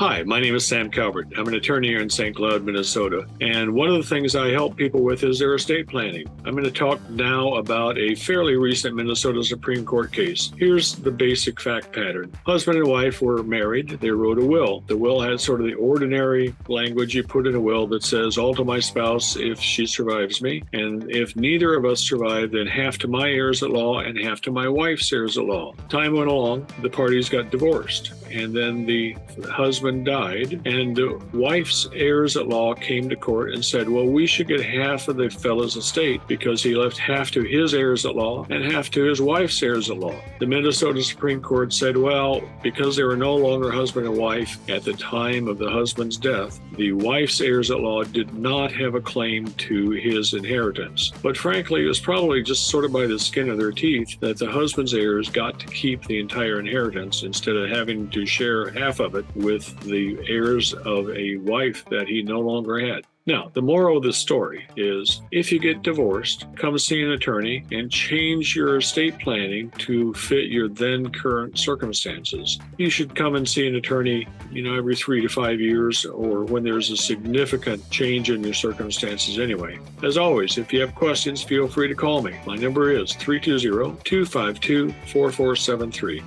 Hi, my name is Sam Calvert. I'm an attorney here in St. Cloud, Minnesota. And one of the things I help people with is their estate planning. I'm going to talk now about a fairly recent Minnesota Supreme Court case. Here's the basic fact pattern. Husband and wife were married. They wrote a will. The will had sort of the ordinary language you put in a will that says, all to my spouse if she survives me. And if neither of us survive, then half to my heirs at law and half to my wife's heirs at law. Time went along. The parties got divorced. And then the husband died, and the wife's heirs at law came to court and said, well, we should get half of the fellow's estate because he left half to his heirs at law and half to his wife's heirs at law. The Minnesota Supreme Court said, well, because they were no longer husband and wife at the time of the husband's death, the wife's heirs at law did not have a claim to his inheritance. But frankly, it was probably just sort of by the skin of their teeth that the husband's heirs got to keep the entire inheritance instead of having to share half of it with the heirs of a wife that he no longer had. Now, the moral of the story is if you get divorced, come see an attorney and change your estate planning to fit your then current circumstances. You should come and see an attorney, every 3 to 5 years or when there's a significant change in your circumstances anyway. As always, if you have questions, feel free to call me. My number is 320-252-4473.